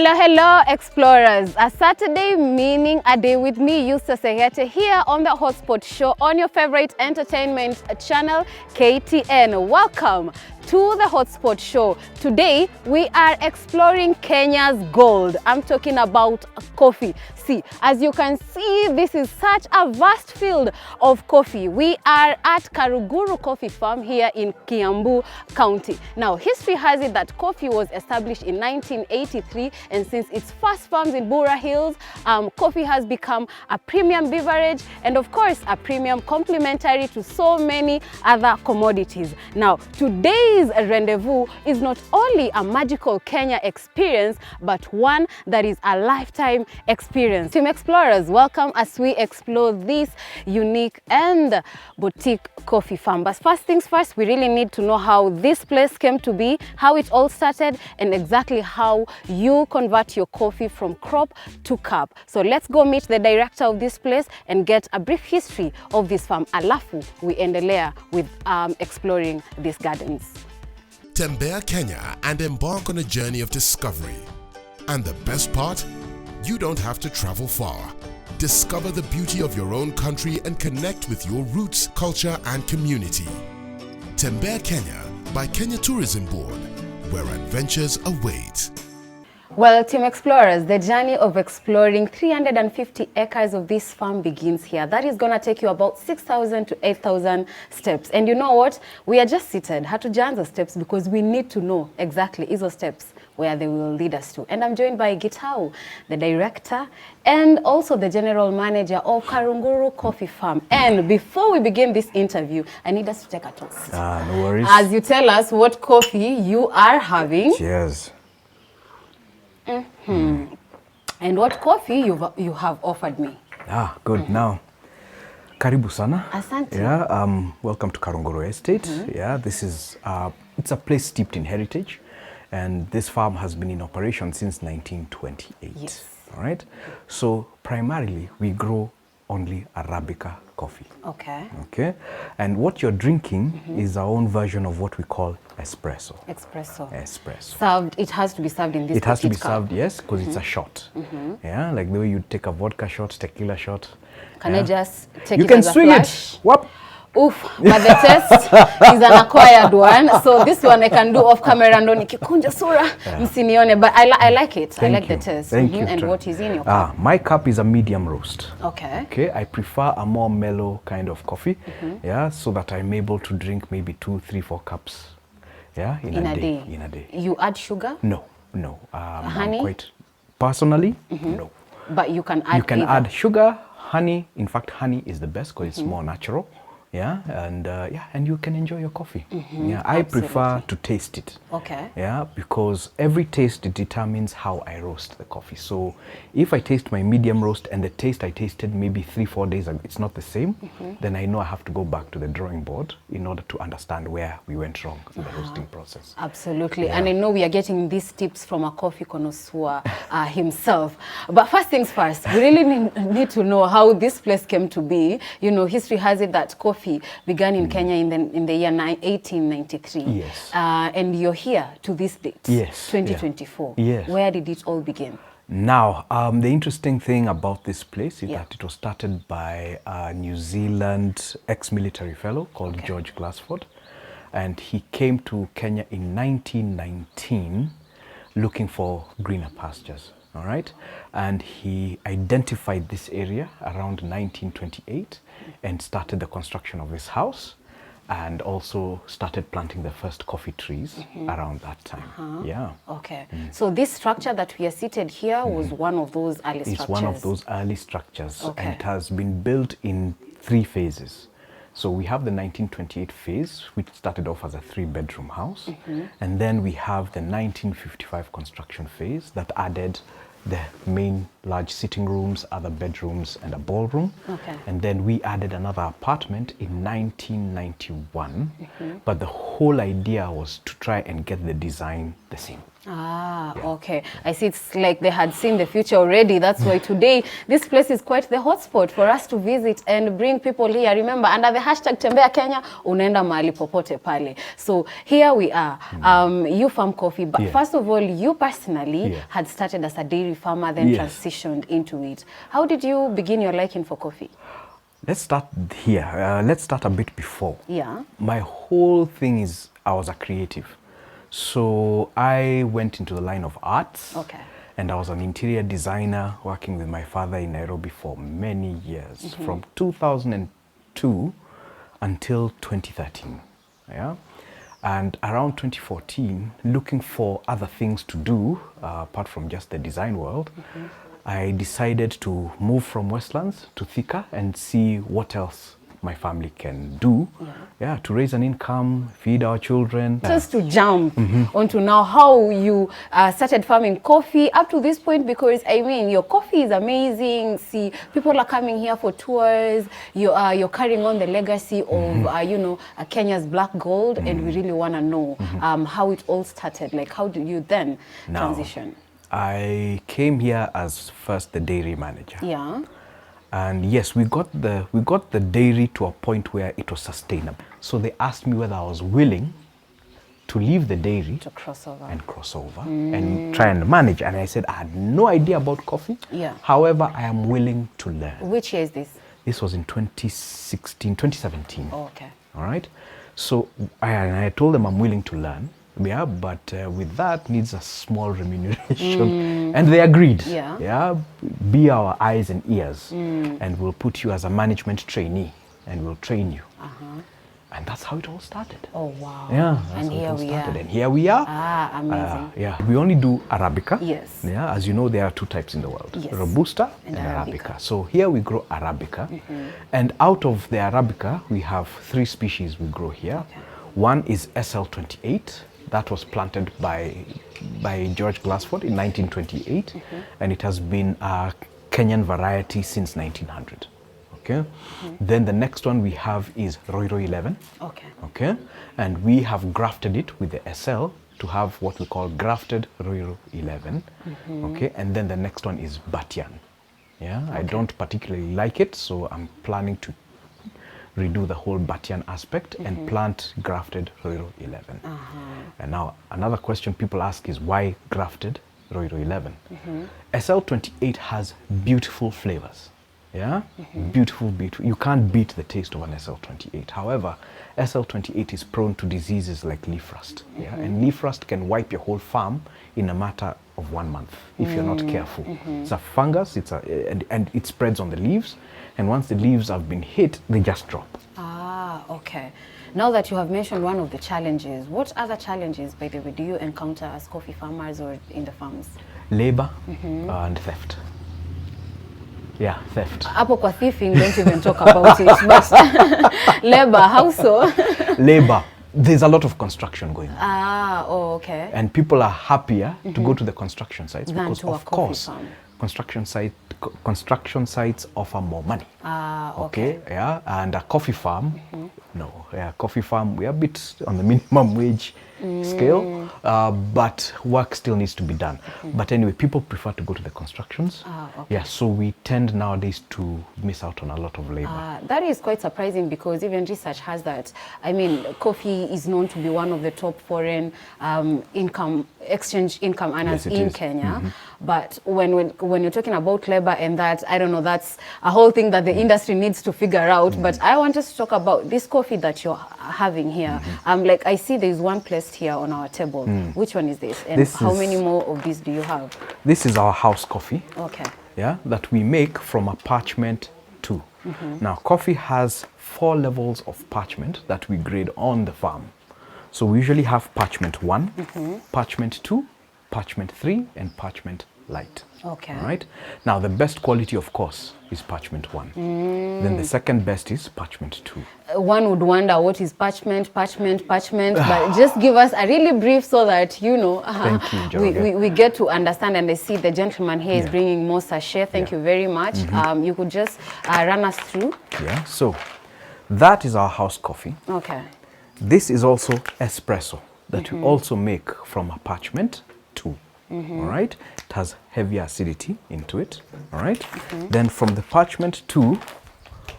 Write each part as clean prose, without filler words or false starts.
Hello, hello, explorers. A Saturday meaning a day with me, Eustace here on the Hotspot Show on your favorite entertainment channel, KTN. Welcome to the Hotspot Show. Today, we are exploring Kenya's gold. I'm talking about coffee. See, as you can see, this is such a vast field of coffee. We are at Karuguru Coffee Farm here in Kiambu County. Now, history has it that coffee was established in 1983, and since its first farms in Bura Hills, coffee has become a premium beverage and of course a premium complementary to so many other commodities. Now, today's rendezvous is not only a magical Kenya experience, but one that is a lifetime experience. Team Explorers, welcome as we explore this unique and boutique coffee farm. But first things first, we really need to know how this place came to be, how it all started, and exactly how you convert your coffee from crop to cup. So let's go meet the director of this place and get a brief history of this farm. Alafu, we endelea with exploring these gardens. Tembea Kenya and embark on a journey of discovery. And the best part? You don't have to travel far. Discover the beauty of your own country and connect with your roots, culture, and community. Tembea Kenya by Kenya Tourism Board, where adventures await. Well, Team Explorers, the journey of exploring 350 acres of this farm begins here. That is going to take you about 6,000 to 8,000 steps. And you know what? We are just seated. Hatujaanza steps because we need to know exactly those steps where they will lead us to. And I'm joined by Gitau, the director, and also the general manager of Karuguru Coffee Farm. And before we begin this interview, I need us to take a toast. No worries. As you tell us what coffee you are having. Cheers. And what coffee you have offered me. Good. Now, karibu sana. Asante. Yeah, welcome to Karuguru Estate. Yeah, this is it's a place steeped in heritage, and this farm has been in operation since 1928. Yes. All right. So primarily we grow only Arabica coffee. Okay. Okay. And what you're drinking is our own version of what we call espresso. Espresso. Served, it has to be served in this. It has to be cup. served, yes, because it's a shot. Yeah, like the way you take a vodka shot, tequila shot. Can I just take you it can as a swing flash? it. Whoop. Oof, but the test is an acquired one. So this one I can do off camera ndo nikikunja sura msinione, but I like it. I like the taste. Thank you. And what is in your cup? My cup is a medium roast. Okay. Okay, I prefer a more mellow kind of coffee. Yeah, so that I'm able to drink maybe 2, 3, 4 cups. Yeah, in a day. In a day. You add sugar? No. Honey? I'm quite personally, no. But you can add. You can add sugar, honey. In fact, honey is the best because it's more natural. Yeah, and you can enjoy your coffee. Yeah, I prefer to taste it. Okay. Yeah, because every taste determines how I roast the coffee. So if I taste my medium roast and the taste I tasted maybe 3, 4 days ago, it's not the same, then I know I have to go back to the drawing board in order to understand where we went wrong in the roasting process. Absolutely. Yeah. And I know we are getting these tips from a coffee connoisseur himself. But first things first, we really need to know how this place came to be. You know, history has it that coffee began in Kenya in the year 1893. Yes. And you're here to this date, Yes. 2024. Yeah. Yes. Where did it all begin? Now, the interesting thing about this place is that it was started by a New Zealand ex-military fellow called George Glassford. And he came to Kenya in 1919 looking for greener pastures. All right, and he identified this area around 1928 and started the construction of his house, and also started planting the first coffee trees around that time. Yeah. Okay. So this structure that we are seated here was one of those early structures. It's one of those early structures, Okay. and it has been built in 3 phases. So we have the 1928 phase, which started off as a 3-bedroom house. And then we have the 1955 construction phase that added the main large sitting rooms, other bedrooms, and a ballroom. Okay. And then we added another apartment in 1991. But the whole idea was to try and get the design the same. Ah, okay. I see it's like they had seen the future already. That's why today this place is quite the hotspot for us to visit and bring people here. Remember, under the hashtag Tembea Kenya, unaenda mahali popote pale. So here we are. You farm coffee, but first of all, you personally had started as a dairy farmer, then transitioned into it. How did you begin your liking for coffee? Let's start here. Let's start a bit before. Yeah. My whole thing is I was a creative. So I went into the line of arts. Okay. And I was an interior designer working with my father in Nairobi for many years, from 2002 until 2013. Yeah. And around 2014, looking for other things to do, apart from just the design world, I decided to move from Westlands to Thika and see what else my family can do, to raise an income, feed our children. Just to jump onto now how you started farming coffee up to this point, because I mean your coffee is amazing. See, people are coming here for tours. You're carrying on the legacy of you know, Kenya's black gold, and we really want to know how it all started. Like, how did you then transition? I came here as first the dairy manager. Yeah. And yes, we got the dairy to a point where it was sustainable. So they asked me whether I was willing to leave the dairy to cross over and try and manage. And I said I had no idea about coffee. Yeah. However, I am willing to learn. Which year is this? This was in 2017. Oh, okay. All right. So I told them I'm willing to learn. Yeah, but with that needs a small remuneration. And they agreed. Yeah. Be our eyes and ears. And we'll put you as a management trainee and we'll train you. And that's how it all started. Oh, wow. Yeah, and here we are. And here we are. Ah, amazing. Yeah, we only do Arabica. Yes. Yeah, as you know, there are two types in the world. Yes. Robusta and Arabica. So here we grow Arabica. And out of the Arabica, we have 3 species we grow here. Okay. One is SL28. That was planted by George Glassford in 1928, and it has been a Kenyan variety since 1900. Okay. Then the next one we have is Roiro 11. Okay. Okay. And we have grafted it with the SL to have what we call grafted Roiro 11. Okay. And then the next one is Batian. Yeah. Okay. I don't particularly like it, so I'm planning to redo the whole Batian aspect and plant grafted Roiro 11. And now another question people ask is why grafted Roiro 11? SL28 has beautiful flavors. Yeah, beautiful. You can't beat the taste of an SL28. However, SL28 is prone to diseases like leaf rust. Yeah, and leaf rust can wipe your whole farm in a matter of 1 month if you're not careful. It's a fungus. And it spreads on the leaves. And once the leaves have been hit, they just drop. Ah, okay. Now that you have mentioned one of the challenges, what other challenges, by the way, do you encounter as coffee farmers or in the farms? Labor and theft. Yeah, theft. Hapo kwa thieving, don't even talk about it. But labor, how so? Labor. There's a lot of construction going on. Ah, oh, okay. And people are happier to go to the construction sites because, of course, farm. construction sites offer more money. Ah, okay. Yeah, and a coffee farm, no. Yeah, coffee farm, we're a bit on the minimum wage scale, but work still needs to be done. But anyway, people prefer to go to the constructions. Ah, okay. Yeah, so we tend nowadays to miss out on a lot of labor. That is quite surprising because even research has that. I mean, coffee is known to be one of the top foreign exchange income earners in Kenya. But when you're talking about labor and that, I don't know, that's a whole thing that the industry needs to figure out. But I want us to talk about this coffee that you're having here. Like I see there's one placed here on our table. Which one is this? And how many more of these do you have? This is our house coffee. Okay. Yeah, that we make from a parchment 2. Now, coffee has 4 levels of parchment that we grade on the farm. So we usually have parchment 1, parchment 2, parchment 3, and parchment light. Okay. All right. Now, the best quality, of course, is parchment 1. Then the second best is parchment 2. One would wonder what is parchment, but just give us a really brief so that, you know, Thank you, Jorge. we get to understand. And I see the gentleman here is bringing more sachet. Thank you very much. You could just run us through. Yeah, so that is our house coffee. Okay. This is also espresso that we also make from a parchment 2. All right, it has heavy acidity into it. All right, then from the parchment 2,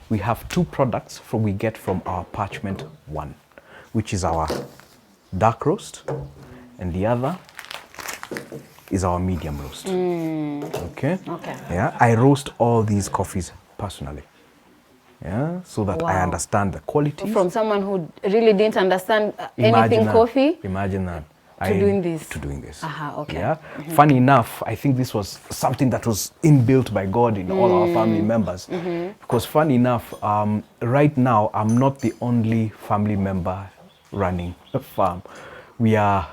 we have 2 products we get from our parchment 1, which is our dark roast, and the other is our medium roast. Okay. Yeah, I roast all these coffees personally. Yeah, so that I understand the quality. From someone who really didn't understand anything coffee. Imagine that. To doing this. Okay. Yeah. Funny enough, I think this was something that was inbuilt by God in all our family members. Because funny enough, right now, I'm not the only family member running a farm. We are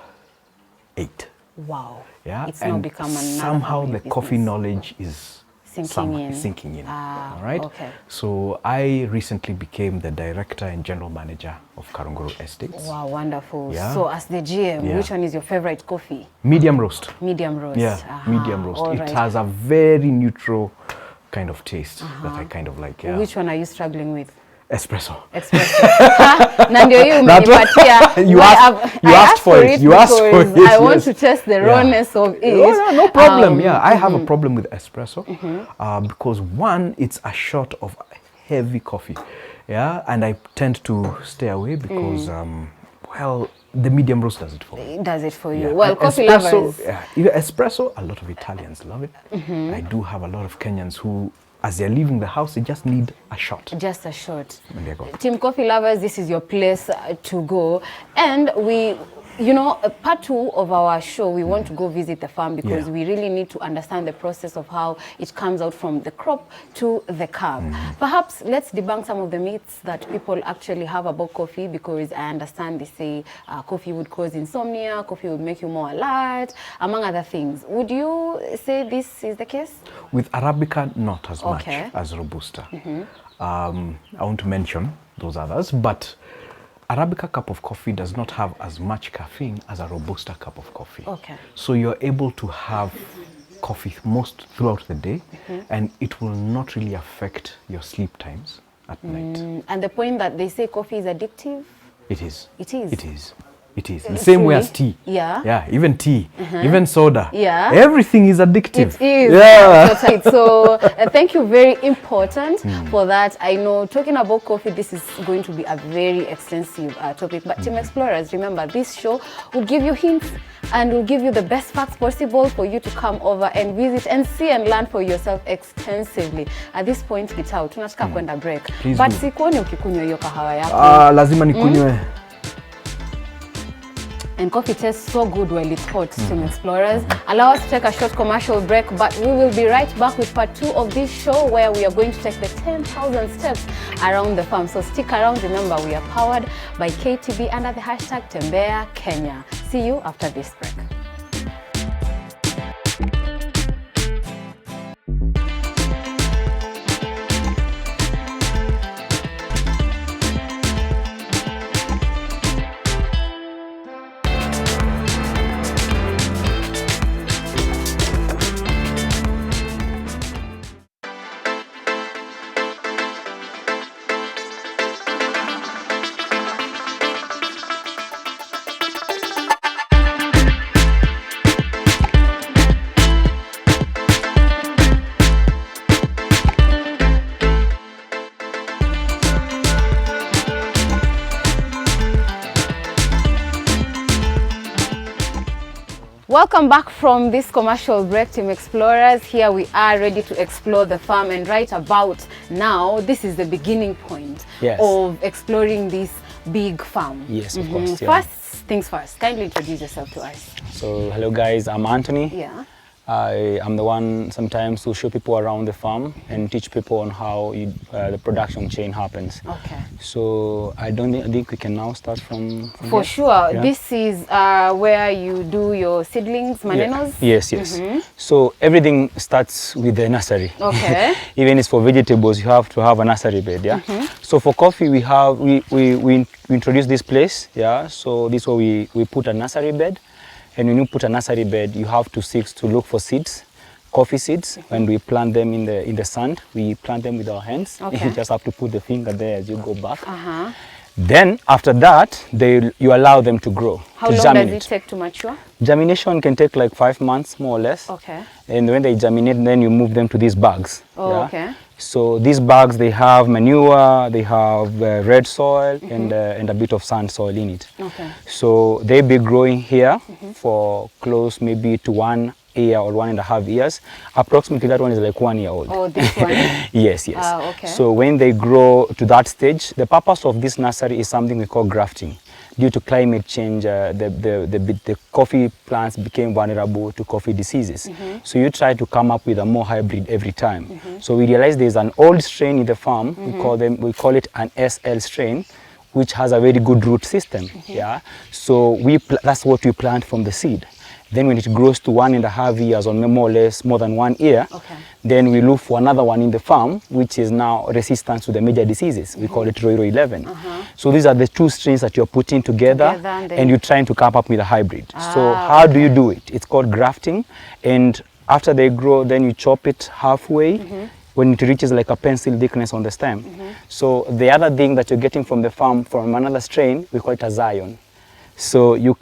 8. Wow. Yeah. It's and now become another somehow the business. Coffee knowledge is sinking in. All right. Okay. So I recently became the director and general manager of Karuguru Estates. Wow, wonderful. Yeah. So as the GM, which one is your favorite coffee? Medium roast. Medium roast. Yeah, medium roast. All It right. has a very neutral kind of taste that I kind of like. Yeah. Which one are you struggling with? Espresso. Na ndio hiyo umenipatia. You asked for it. You asked for it. I want to test the rawness of it. No problem. I have a problem with espresso because one, it's a shot of heavy coffee. Yeah, and I tend to stay away because, well, the medium roast does it for me. It does it for you. Yeah. Well, And coffee espresso, lovers. Espresso, a lot of Italians love it. I do have a lot of Kenyans who, as they're leaving the house, they just need a shot. Just a shot. And they're gone. Team Coffee Lovers, this is your place to go. And we, you know, part 2 of our show, we want to go visit the farm because we really need to understand the process of how it comes out from the crop to the cup. Perhaps let's debunk some of the myths that people actually have about coffee, because I understand they say coffee would cause insomnia, coffee would make you more alert, among other things. Would you say this is the case? With Arabica, not as much as Robusta. I want to mention those others, but Arabica cup of coffee does not have as much caffeine as a Robusta cup of coffee. Okay. So you're able to have coffee most throughout the day, and it will not really affect your sleep times at night. And the point that they say coffee is addictive? It is. It is? It is. It is. The same way as tea. Yeah. Yeah, even tea, even soda. Yeah. Everything is addictive. It is. Yeah. So thank you, very important for that. I know talking about coffee, this is going to be a very extensive topic. But Team Explorers, remember, this show will give you hints and will give you the best facts possible for you to come over and visit and see and learn for yourself extensively. At this point, Gitau, tunataka kwenda break. Please But do. sikuoni ukikunywa hiyo kahawa yako. Lazima nikunywe. And coffee tastes so good while it's hot, Team Explorers. Allow us to take a short commercial break, but we will be right back with part 2 of this show where we are going to take the 10,000 steps around the farm. So stick around. Remember, we are powered by KTB under the hashtag Tembea Kenya. See you after this break. Welcome back from this commercial break, Team Explorers. Here we are ready to explore the farm, and right about now, this is the beginning point of exploring this big farm. Yes, of course. First things first, kindly introduce yourself to us. So, hello guys, I'm Anthony. Yeah. I am the one sometimes to show people around the farm and teach people on how the production chain happens. Okay. So I think we can now start from For here. sure. Yeah. This is where you do your seedlings, manenos? Yes. So everything starts with the nursery. Okay. Even if for vegetables, you have to have a nursery bed. Yeah. So for coffee, we introduce this place. Yeah. So this is where we put a nursery bed. And when you put a nursery bed, you have to look for seeds, coffee seeds. When we plant them in the sand, we plant them with our hands. Okay. You just have to put the finger there as you go back. Then after that, you allow them to grow. How long does it take to mature? Germination can take like 5 months, more or less. Okay. And when they germinate, then you move them to these bags. Oh, yeah? Okay. So these bags, they have manure, they have red soil and a bit of sand soil in it. Okay. So they be growing here for close maybe to 1 year or 1.5 years. Approximately that one is like 1 year old. Oh, this one? Yes. Okay. So when they grow to that stage, the purpose of this nursery is something we call grafting. Due to climate change, the coffee plants became vulnerable to coffee diseases. So you try to come up with a more hybrid every time. So we realized there's an old strain in the farm. We call it an SL strain, which has a very good root system. Yeah. So that's what we plant from the seed. Then when it grows to 1.5 years or more or less more than 1 year, then we look for another one in the farm, which is now resistant to the major diseases. We call it Roiro 11. So these are the two strains that you're putting together and you're trying to come up with a hybrid. So how do you do it? It's called grafting. And after they grow, then you chop it halfway when it reaches like a pencil thickness on the stem. So the other thing that you're getting from the farm from another strain, we call it a zion. So you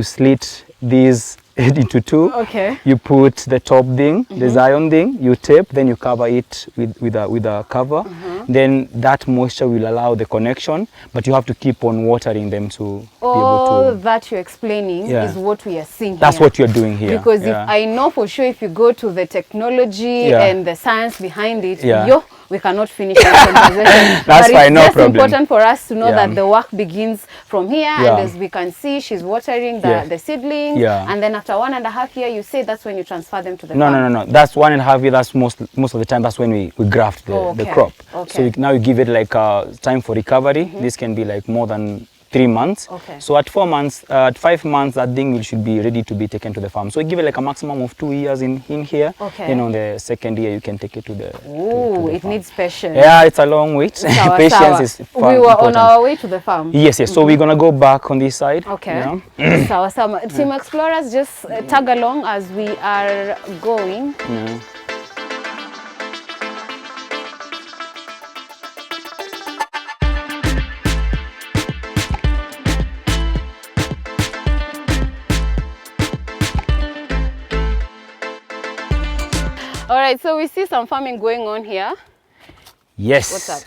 slit these into two. Okay. You put the top thing, the zion thing, you tape, then you cover it with a cover. Then that moisture will allow the connection, but you have to keep on watering them to be able to. All that you're explaining is what we are seeing That's here. what you're doing here. Because if I know for sure if you go to the technology and the science behind it, we cannot finish the conversation. That's fine, no problem. But it's just important for us to know that the work begins from here, and as we can see, she's watering the seedlings, and then after 1.5 years, you say that's when you transfer them to the farm. No. That's 1.5 years. That's most of the time. That's when we graft the crop. So now you give it like time for recovery. This can be like more than 3 months. So at 4 months, at 5 months, that thing should be ready to be taken to the farm. So we give it like a maximum of 2 years in here. Then on the second year, you can take it to the. It needs patience. Yeah, it's a long wait. Patience is we were on our way to the farm. Yes. So we're gonna go back on this side. Okay. So Team Explorers, just tag along as we are going. All right, so we see some farming going on here. Yes. What's that?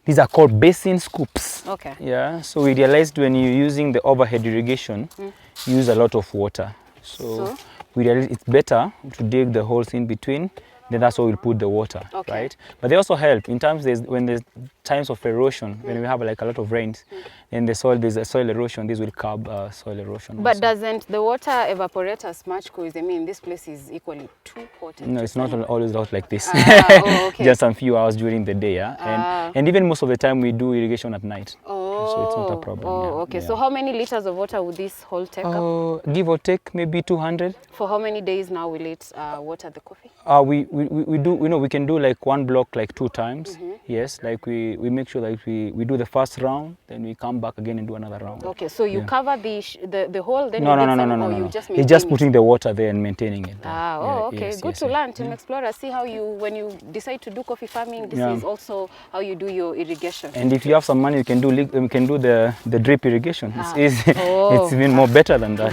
These are called basin scoops. Okay. Yeah, so we realized when you're using the overhead irrigation, you use a lot of water. So we realized it's better to dig the holes in between, then that's where we'll put the water, right? But they also help in terms when there's times of erosion, when we have like a lot of rains, and there's a soil erosion, this will curb soil erosion. But doesn't the water evaporate as much? Because I mean, this place is equally too hot. No, it's not always out like this. Okay. Just a few hours during the day, and even most of the time we do irrigation at night. So it's not a problem. Okay. So how many liters of water would this hole take up? Give or take maybe 200. For how many days now will it water the coffee? We can do like one block like 2 times. Yes, like we make sure like we do the first round, then we come back again and do another round. Okay, so you cover the hole, then no. You just it's just putting the water there and maintaining it. Okay. Yes, good to learn, Team Explorer. See how when you decide to do coffee farming, this is also how you do your irrigation. And if you have some money, you can do the drip irrigation. It's easy. It's even more better than that.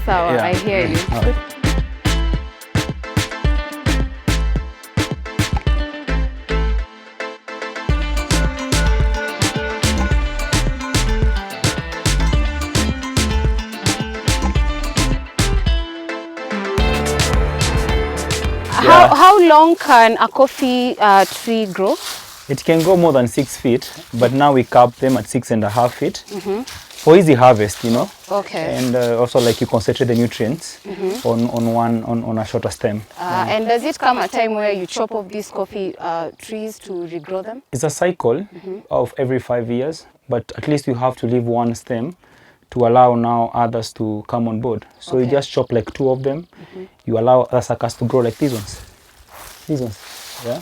Sawa. I hear you. How long can a coffee tree grow? It can go more than 6 feet, but now we cap them at 6.5 feet. for easy harvest, you know. Okay. And also like you concentrate the nutrients on a shorter stem. And does it come a time where you chop off these coffee trees to regrow them? It's a cycle of every 5 years, but at least you have to leave one stem to allow now others to come on board. So you just chop like 2 of them. You allow other suckers to grow like these ones. These ones, yeah.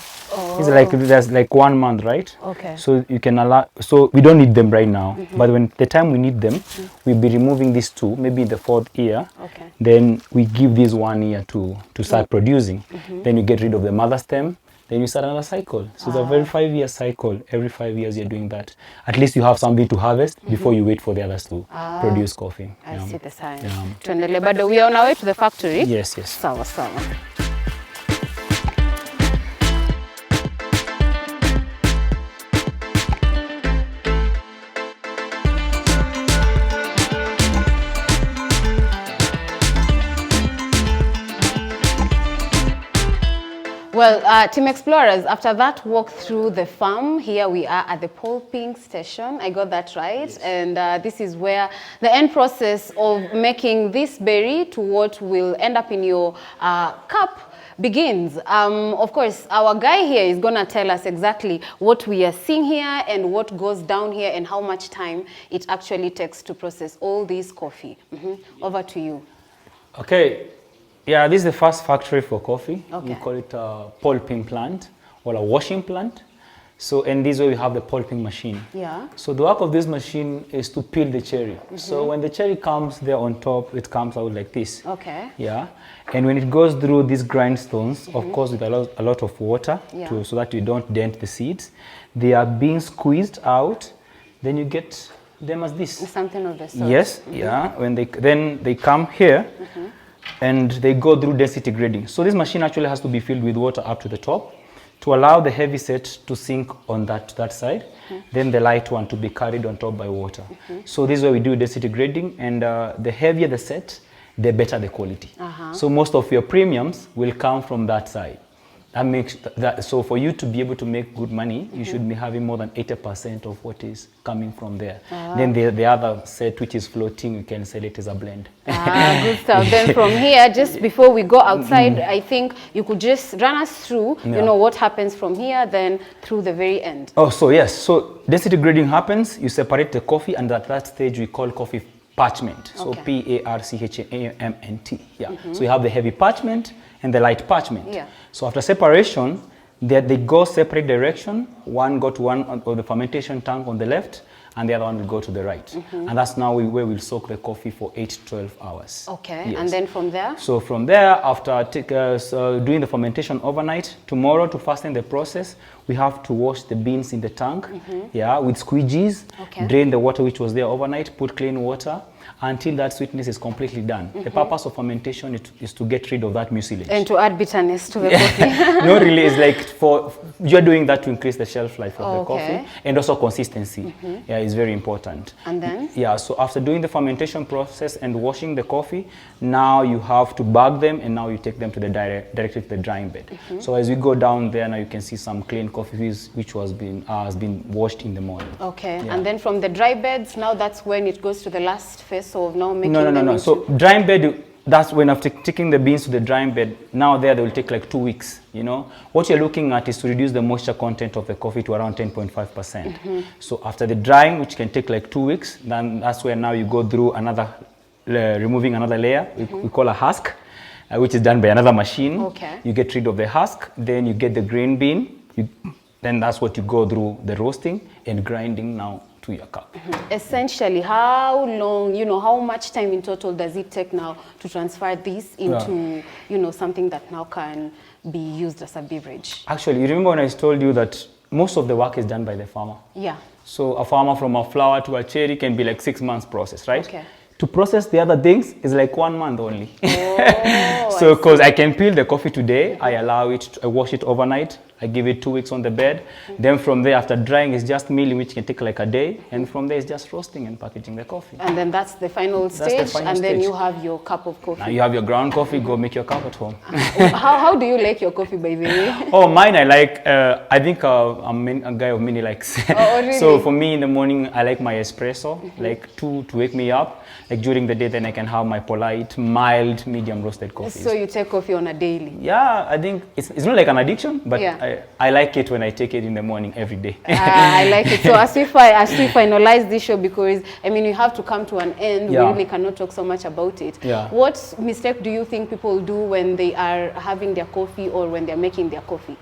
These are like, there's like 1 month, right? Okay. So you can allow, so we don't need them right now, but when the time we need them, we'll be removing these 2, maybe in the 4th year. Okay. Then we give this 1 year to start producing. Then you get rid of the mother stem. Then you start another cycle. So it's a very 5-year cycle. Every 5 years you're doing that. At least you have something to harvest before you wait for the others to produce coffee. I see the sign. Tuendelee bado, we are on our way to the factory. Yes, yes. Sawa sawa. Well, Team Explorers, after that walk through the farm, here we are at the pulping station. I got that right. Yes. And this is where the end process of making this berry to what will end up in your cup begins. Of course, our guy here is going to tell us exactly what we are seeing here and what goes down here and how much time it actually takes to process all this coffee. Over to you. Okay. Yeah, this is the first factory for coffee. Okay. We call it a pulping plant or a washing plant. So, and this way we have the pulping machine. Yeah. So the work of this machine is to peel the cherry. So when the cherry comes there on top, it comes out like this. Okay. Yeah. And when it goes through these grindstones, of course with a lot of water, so that you don't dent the seeds, they are being squeezed out. Then you get them as this. Something of the sort. Yes. Yeah. When they come here. And they go through density grading. So this machine actually has to be filled with water up to the top to allow the heavy set to sink on that side, then the light one to be carried on top by water. So this is where we do density grading, and the heavier the set, the better the quality. So most of your premiums will come from that side. That makes that, so for you to be able to make good money, you should be having more than 80% of what is coming from there. Then the other set, which is floating, you can sell it as a blend. Good stuff. Then from here, just before we go outside, I think you could just run us through, you know, what happens from here, then through the very end. Oh, so yes. So density grading happens, you separate the coffee, and at that stage we call coffee parchment. So Parchment. Yeah. So you have the heavy parchment and the light parchment. Yeah. So after separation, they go separate direction. One go to one of the fermentation tank on the left, and the other one will go to the right. And that's now where we'll soak the coffee for 8 to 12 hours. Okay, yes. And then from there? So from there, after doing the fermentation overnight, tomorrow to fasten the process, we have to wash the beans in the tank, with squeegees, drain the water which was there overnight, put clean water, until that sweetness is completely done. The purpose of fermentation is to get rid of that mucilage. And to add bitterness to the coffee. No, really, it's like you're doing that to increase the shelf life of the coffee, and also consistency. Yeah, is very important. And then? Yeah, so after doing the fermentation process and washing the coffee, now you have to bag them, and now you take them to the directly to the drying bed. So as we go down there, now you can see some clean coffee which has been washed in the morning. Okay, and then from the dry beds, now that's when it goes to the last phase of now making No. So drying bed, that's when after taking the beans to the drying bed, now there they will take like 2 weeks, you know. What you're looking at is to reduce the moisture content of the coffee to around 10.5%. So after the drying, which can take like 2 weeks, then that's where now you go through another, removing another layer, we call a husk, which is done by another machine. Okay. You get rid of the husk, then you get the grain bean, then that's what you go through the roasting and grinding now to your cup. Essentially, how long, you know, how much time in total does it take now to transfer this into, you know, something that now can be used as a beverage? Actually, you remember when I told you that most of the work is done by the farmer? Yeah. So a farmer from a flower to a cherry can be like 6 months process, right? Okay. To process the other things is like 1 month only. Oh, so because I can peel the coffee today, I allow it, I wash it overnight, I give it 2 weeks on the bed. Then from there, after drying, it's just milling, which can take like a day. And from there, it's just roasting and packaging the coffee. And then that's the final stage. Then you have your cup of coffee. Now you have your ground coffee, go make your cup at home. How do you like your coffee, by the way? Oh, mine I like, I think I'm a guy of many likes. Oh, really? So for me in the morning, I like my espresso, like to wake me up. Like during the day, then I can have my polite, mild, medium roasted coffee. So you take coffee on a daily? Yeah, I think it's not like an addiction, but yeah. I like it when I take it in the morning every day. I like it. So as we finalize this show, because I mean, we have to come to an end. Yeah. We really cannot talk so much about it. Yeah. What mistake do you think people do when they are having their coffee or when they're making their coffee?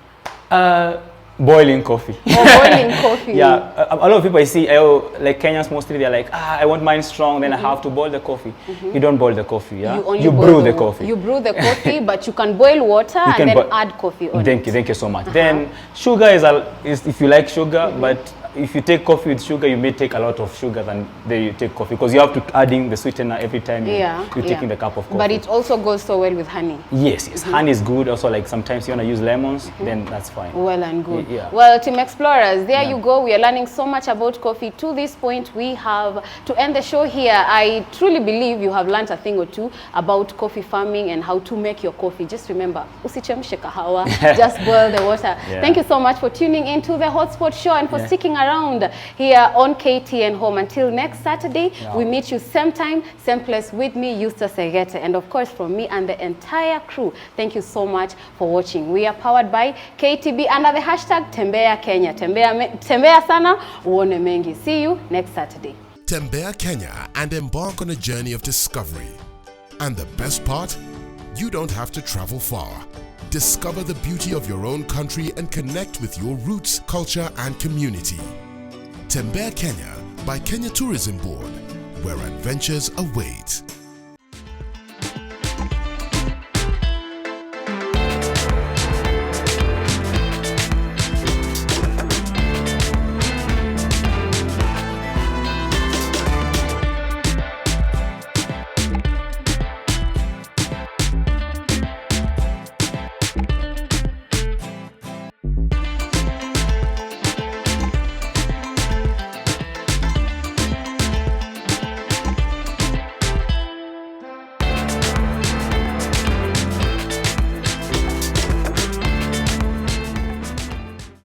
Boiling coffee. Oh, boiling coffee. Yeah, a lot of people I see, like Kenyans mostly, they're like, I want mine strong, then I have to boil the coffee. You don't boil the coffee, yeah? You brew the coffee. You brew the coffee, but you can boil water and then add coffee on it. Thank you so much. Then sugar is if you like sugar, but if you take coffee with sugar, you may take a lot of sugar than you take coffee, because you have to add in the sweetener every time you're taking the cup of coffee. But it also goes so well with honey. Yes. Honey is good. Also, like sometimes you want to use lemons, then that's fine. Well and good. Yeah. Well, Team Explorers, there you go. We are learning so much about coffee. To this point, we have to end the show here. I truly believe you have learned a thing or two about coffee farming and how to make your coffee. Just remember, usichemshe kahawa, just boil the water. Yeah. Thank you so much for tuning into the Hotspot Show and for sticking around here on KTN Home. Until next Saturday, we meet you same time, same place with me, Eustace Egete. And of course, from me and the entire crew, thank you so much for watching. We are powered by KTB under the hashtag Tembea Kenya. Tembea sana, uone mengi. See you next Saturday. Tembea Kenya and embark on a journey of discovery. And the best part? You don't have to travel far. Discover the beauty of your own country and connect with your roots, culture, and community. Tembea Kenya by Kenya Tourism Board, where adventures await.